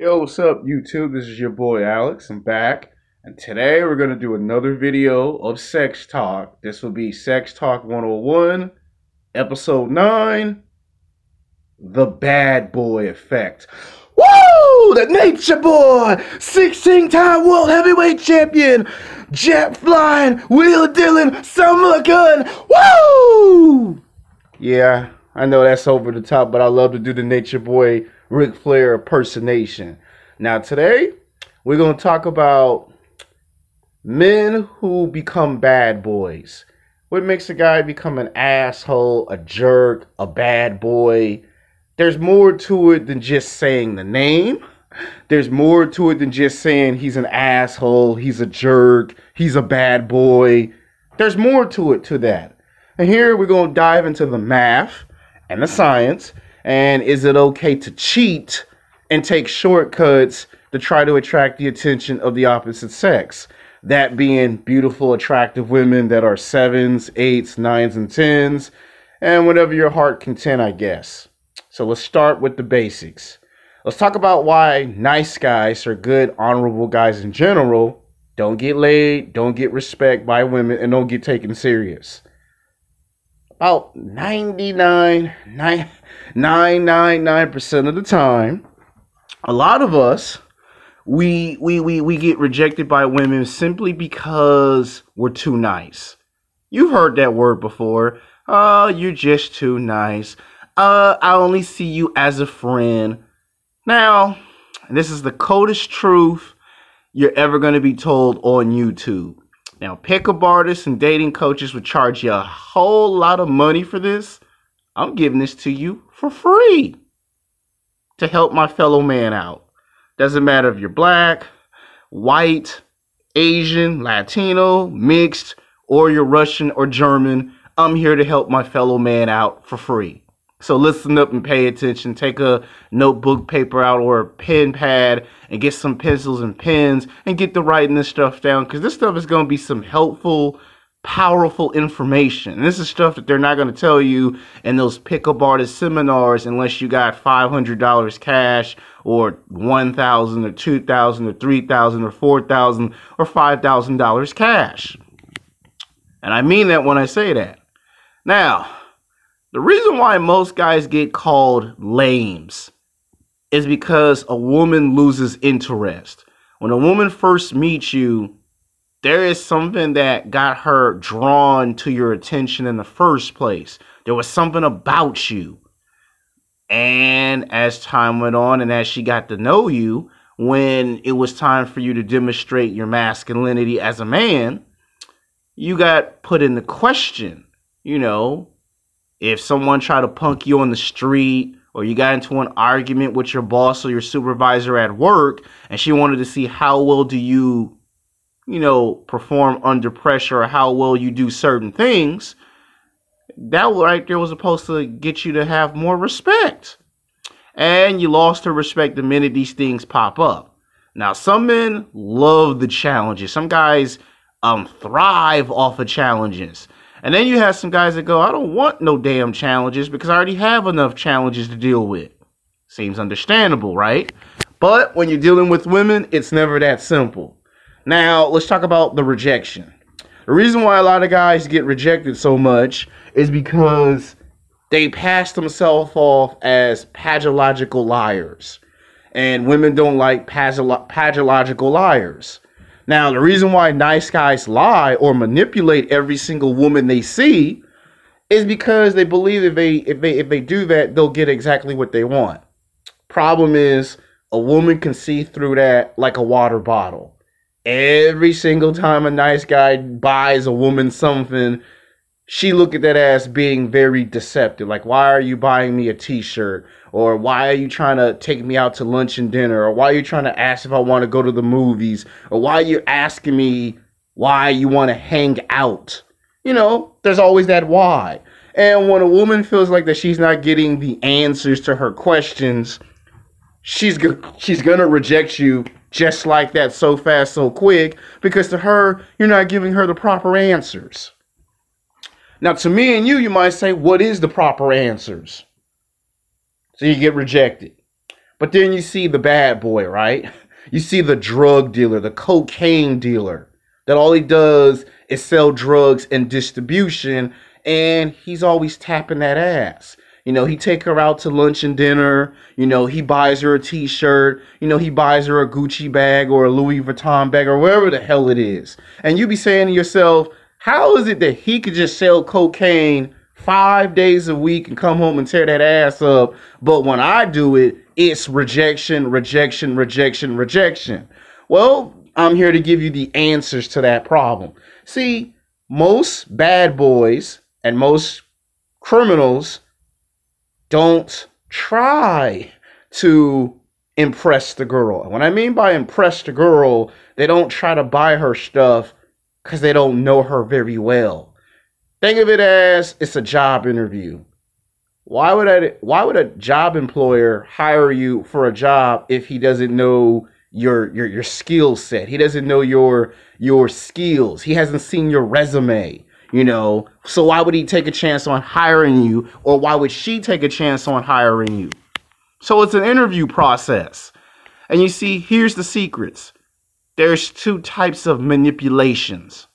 Yo, what's up, YouTube? This is your boy Alex. I'm back, and today we're going to do another video of sex talk. This will be Sex Talk 101, Episode 9, The Bad Boy Effect. Woo! The Nature Boy! 16-time World Heavyweight Champion! Jet flying, wheel dealing, summer gun! Woo! Yeah, I know that's over the top, but I love to do the Nature Boy Ric Flair impersonation. Now today, we're going to talk about men who become bad boys. What makes a guy become an asshole, a jerk, a bad boy? There's more to it than just saying the name. There's more to it than just saying he's an asshole, he's a jerk, he's a bad boy. There's more to it to that. And here we're going to dive into the math and the science. And is it okay to cheat and take shortcuts to try to attract the attention of the opposite sex? That being beautiful, attractive women that are 7s, 8s, 9s, and 10s, and whatever your heart content, I guess. So let's start with the basics. Let's talk about why nice guys are good, honorable guys in general don't get laid, don't get respect by women, and don't get taken serious. About 999% of the time, a lot of us, we get rejected by women simply because we're too nice. You've heard that word before. Oh, you're just too nice. I only see you as a friend. Now, this is the coldest truth you're ever going to be told on YouTube. Now, pickup artists and dating coaches would charge you a whole lot of money for this. I'm giving this to you for free to help my fellow man out. Doesn't matter if you're black, white, Asian, Latino, mixed, or you're Russian or German. I'm here to help my fellow man out for free. So listen up and pay attention. Take a notebook, paper out, or a pen pad and get some pencils and pens and get to writing this stuff down, because this stuff is going to be some helpful, powerful information. And this is stuff that they're not going to tell you in those pickup artist seminars unless you got $500 cash or $1,000 or $2,000 or $3,000 or $4,000 or $5,000 cash. And I mean that when I say that. Now, the reason why most guys get called lames is because a woman loses interest. When a woman first meets you, there is something that got her drawn to your attention in the first place. There was something about you. And as time went on and as she got to know you, when it was time for you to demonstrate your masculinity as a man, you got put into question. You know, if someone tried to punk you on the street, or you got into an argument with your boss or your supervisor at work, and she wanted to see how well do you, perform under pressure, or how well you do certain things, that right there was supposed to get you to have more respect. And you lost her respect the minute these things pop up. Now, some men love the challenges. Some guys thrive off of challenges. And then you have some guys that go, I don't want no damn challenges because I already have enough challenges to deal with. Seems understandable, right? But when you're dealing with women, it's never that simple. Now, let's talk about the rejection. The reason why a lot of guys get rejected so much is because they pass themselves off as pathological liars. And women don't like pathological liars. Now, the reason why nice guys lie or manipulate every single woman they see is because they believe if they do that, they'll get exactly what they want. Problem is, a woman can see through that like a water bottle. Every single time a nice guy buys a woman something, she look at that as being very deceptive. Like, why are you buying me a t-shirt? Or why are you trying to take me out to lunch and dinner? Or why are you trying to ask if I want to go to the movies? Or why are you asking me why you want to hang out? There's always that why. And when a woman feels like that she's not getting the answers to her questions, she's going to reject you just like that, so fast, so quick, because to her, you're not giving her the proper answers. Now, to me and you might say, what is the proper answers? So you get rejected. But then you see the bad boy, right? You see the drug dealer, the cocaine dealer, that all he does is sell drugs and distribution, and he's always tapping that ass. He take her out to lunch and dinner. He buys her a t-shirt. He buys her a Gucci bag or a Louis Vuitton bag or wherever the hell it is. And you be saying to yourself, how is it that he could just sell cocaine 5 days a week and come home and tear that ass up, but when I do it, it's rejection, rejection, rejection, rejection? Well, I'm here to give you the answers to that problem. See, most bad boys and most criminals don't try to impress the girl. And what I mean by impress the girl, they don't try to buy her stuff because they don't know her very well. Think of it as it's a job interview. Why would a job employer hire you for a job if he doesn't know your skill set? He doesn't know your skills. He hasn't seen your resume. So why would he take a chance on hiring you, or why would she take a chance on hiring you? So it's an interview process. And you see, here's the secrets. There's two types of manipulations.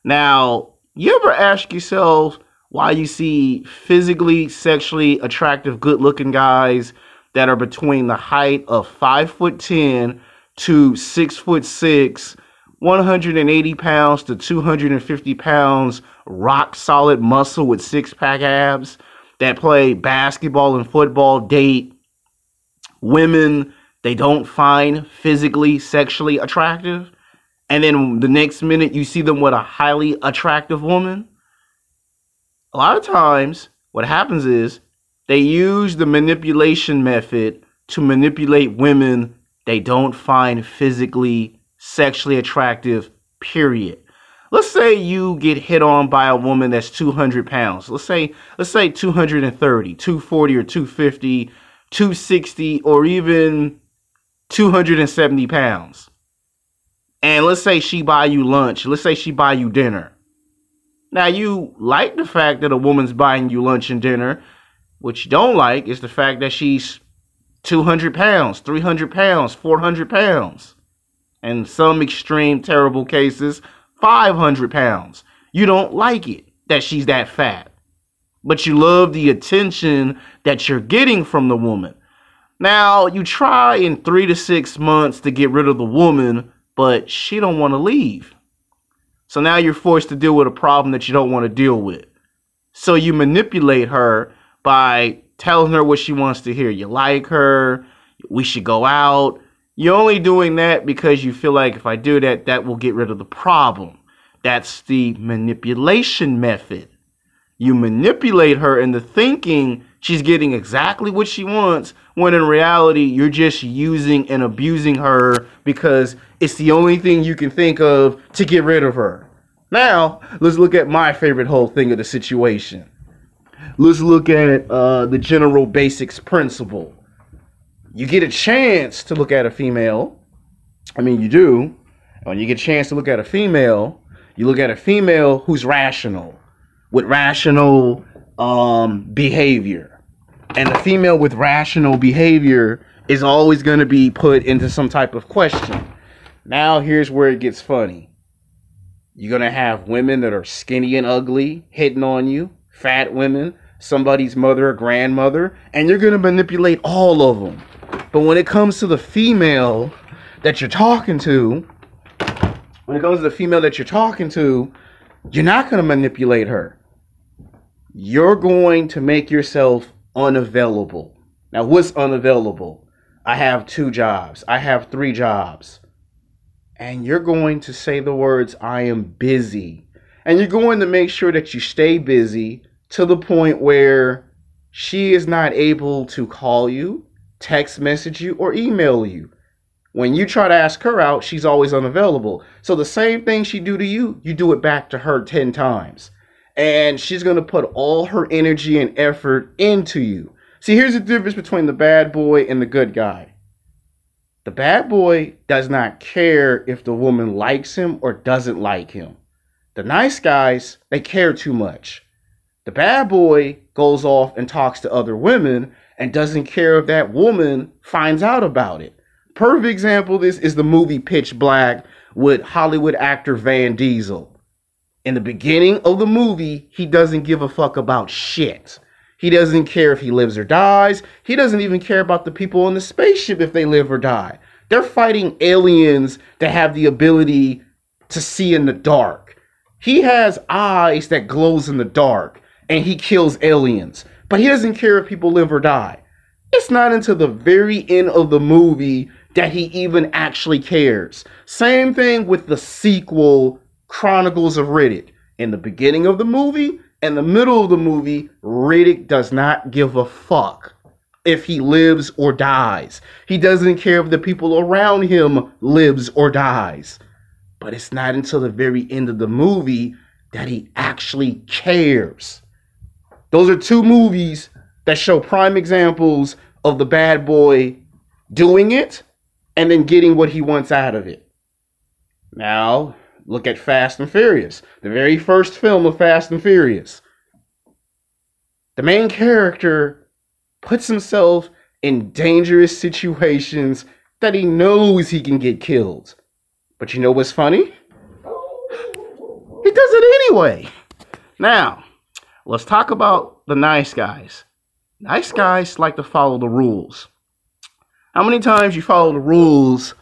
Now, you ever ask yourself why you see physically, sexually attractive, good-looking guys that are between the height of 5'10" to 6'6", 180 pounds to 250 pounds, rock solid muscle with six-pack abs, that play basketball and football, date women they don't find physically, sexually attractive, and then the next minute you see them with a highly attractive woman? A lot of times what happens is they use the manipulation method to manipulate women they don't find physically, sexually attractive, period. Let's say you get hit on by a woman that's 200 pounds. Let's say 230, 240 or 250, 260 or even 270 pounds. And let's say she buy you lunch. Let's say she buy you dinner. Now, you like the fact that a woman's buying you lunch and dinner. What you don't like is the fact that she's 200 pounds, 300 pounds, 400 pounds. And in some extreme, terrible cases, 500 pounds. You don't like it that she's that fat. But you love the attention that you're getting from the woman. Now, you try in 3 to 6 months to get rid of the woman, but she don't want to leave. So now you're forced to deal with a problem that you don't want to deal with. So you manipulate her by telling her what she wants to hear. You like her. We should go out. You're only doing that because you feel like if I do that, that will get rid of the problem. That's the manipulation method. You manipulate her into thinking she's getting exactly what she wants, when in reality, you're just using and abusing her because it's the only thing you can think of to get rid of her. Now, let's look at my favorite whole thing of the situation. Let's look at the general basics principle. You get a chance to look at a female. I mean, you do. When you get a chance to look at a female, you look at a female who's rational, with rational behavior. And a female with rational behavior is always going to be put into some type of question. Now, here's where it gets funny. You're going to have women that are skinny and ugly hitting on you, fat women, somebody's mother or grandmother, and you're going to manipulate all of them. But when it comes to the female that you're talking to, you're not going to manipulate her. You're going to make yourself unavailable. Now, what's unavailable? I have 2 jobs. I have 3 jobs. And you're going to say the words, I am busy. And you're going to make sure that you stay busy to the point where she is not able to call you, text message you, or email you. When you try to ask her out, she's always unavailable. So the same thing she do to you, you do it back to her 10 times. And she's going to put all her energy and effort into you. See, here's the difference between the bad boy and the good guy. The bad boy does not care if the woman likes him or doesn't like him. The nice guys, they care too much. The bad boy goes off and talks to other women and doesn't care if that woman finds out about it. Perfect example of this is the movie Pitch Black with Hollywood actor Van Diesel. In the beginning of the movie, he doesn't give a fuck about shit. He doesn't care if he lives or dies. He doesn't even care about the people on the spaceship if they live or die. They're fighting aliens that have the ability to see in the dark. He has eyes that glows in the dark, and he kills aliens. But he doesn't care if people live or die. It's not until the very end of the movie that he even actually cares. Same thing with the sequel, Chronicles of Riddick. In the beginning of the movie and the middle of the movie, Riddick does not give a fuck if he lives or dies. He doesn't care if the people around him lives or dies. But it's not until the very end of the movie that he actually cares. Those are two movies that show prime examples of the bad boy doing it and then getting what he wants out of it. Now, look at Fast and Furious, the very first film of Fast and Furious. The main character puts himself in dangerous situations that he knows he can get killed. But you know what's funny? He does it anyway. Now, let's talk about the nice guys. Nice guys like to follow the rules. How many times you follow the rules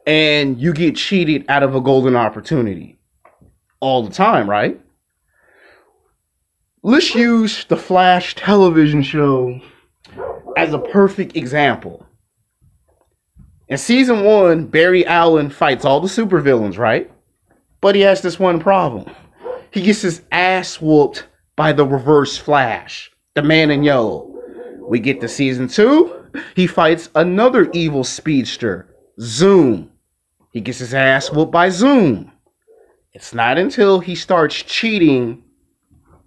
and you get cheated out of a golden opportunity? All the time, right? Let's use the Flash television show as a perfect example. In season 1, Barry Allen fights all the supervillains, right? But he has this one problem. He gets his ass whooped by the Reverse Flash, the man in yellow. We get to season 2, he fights another evil speedster, Zoom. He gets his ass whooped by Zoom. It's not until he starts cheating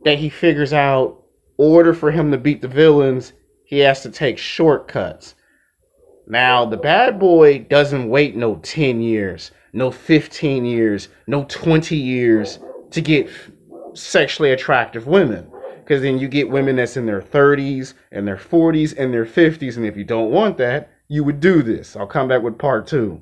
that he figures out, in order for him to beat the villains, he has to take shortcuts. Now, the bad boy doesn't wait no 10 years, no 15 years, no 20 years to get sexually attractive women. Because then you get women that's in their 30s and their 40s and their 50s. And if you don't want that, you would do this. I'll come back with part 2.